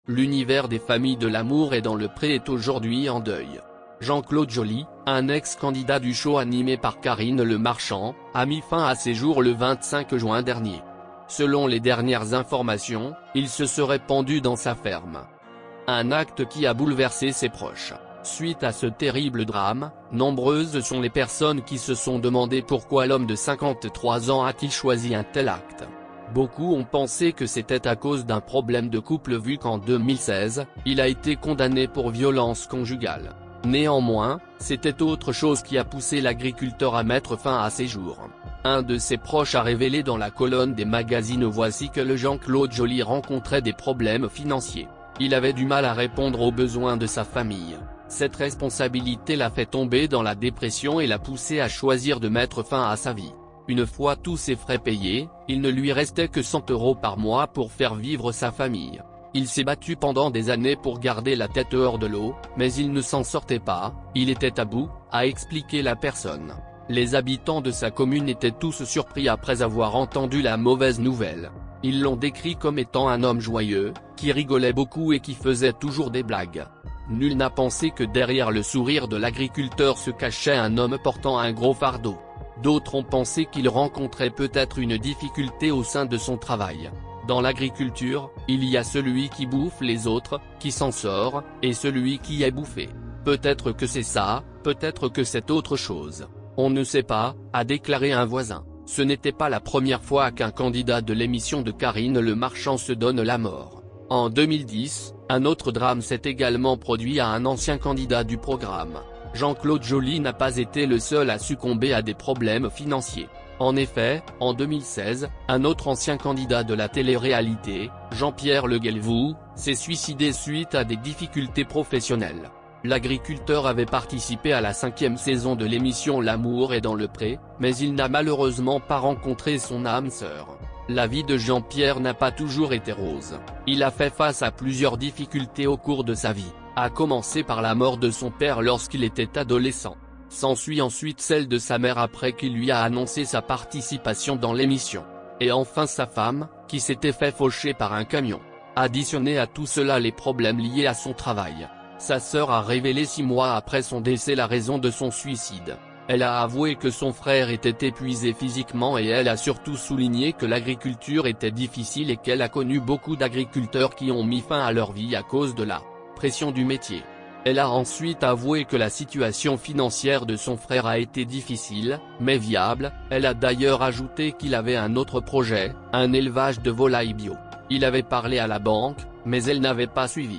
L'univers des familles de l'amour et dans le pré est aujourd'hui en deuil. Jean-Claude Joly, un ex-candidat du show animé par Karine Le Marchand, a mis fin à ses jours le 25 juin dernier. Selon les dernières informations, il se serait pendu dans sa ferme. Un acte qui a bouleversé ses proches. Suite à ce terrible drame, nombreuses sont les personnes qui se sont demandé pourquoi l'homme de 53 ans a-t-il choisi un tel acte. Beaucoup ont pensé que c'était à cause d'un problème de couple vu qu'en 2016, il a été condamné pour violence conjugale. Néanmoins, c'était autre chose qui a poussé l'agriculteur à mettre fin à ses jours. Un de ses proches a révélé dans la colonne des magazines Voici que le Jean-Claude Joly rencontrait des problèmes financiers. Il avait du mal à répondre aux besoins de sa famille. Cette responsabilité l'a fait tomber dans la dépression et l'a poussé à choisir de mettre fin à sa vie. Une fois tous ses frais payés, il ne lui restait que 100 € par mois pour faire vivre sa famille. Il s'est battu pendant des années pour garder la tête hors de l'eau, mais il ne s'en sortait pas, il était à bout, a expliqué la personne. Les habitants de sa commune étaient tous surpris après avoir entendu la mauvaise nouvelle. Ils l'ont décrit comme étant un homme joyeux, qui rigolait beaucoup et qui faisait toujours des blagues. Nul n'a pensé que derrière le sourire de l'agriculteur se cachait un homme portant un gros fardeau. D'autres ont pensé qu'il rencontrait peut-être une difficulté au sein de son travail. Dans l'agriculture, il y a celui qui bouffe les autres, qui s'en sort, et celui qui est bouffé. Peut-être que c'est ça, peut-être que c'est autre chose. On ne sait pas, a déclaré un voisin. Ce n'était pas la première fois qu'un candidat de l'émission de Karine Le Marchand se donne la mort. En 2010, un autre drame s'est également produit à un ancien candidat du programme. Jean-Claude Joly n'a pas été le seul à succomber à des problèmes financiers. En effet, en 2016, un autre ancien candidat de la télé-réalité, Jean-Pierre Le Guelvoux, s'est suicidé suite à des difficultés professionnelles. L'agriculteur avait participé à la 5e saison de l'émission L'amour est dans le pré, mais il n'a malheureusement pas rencontré son âme sœur. La vie de Jean-Pierre n'a pas toujours été rose. Il a fait face à plusieurs difficultés au cours de sa vie, à commencer par la mort de son père lorsqu'il était adolescent. S'ensuit ensuite celle de sa mère après qu'il lui a annoncé sa participation dans l'émission. Et enfin sa femme, qui s'était fait faucher par un camion. Additionné à tout cela les problèmes liés à son travail. Sa sœur a révélé 6 mois après son décès la raison de son suicide. Elle a avoué que son frère était épuisé physiquement et elle a surtout souligné que l'agriculture était difficile et qu'elle a connu beaucoup d'agriculteurs qui ont mis fin à leur vie à cause de la pression du métier. Elle a ensuite avoué que la situation financière de son frère a été difficile, mais viable. Elle a d'ailleurs ajouté qu'il avait un autre projet, un élevage de volailles bio. Il avait parlé à la banque, mais elle n'avait pas suivi.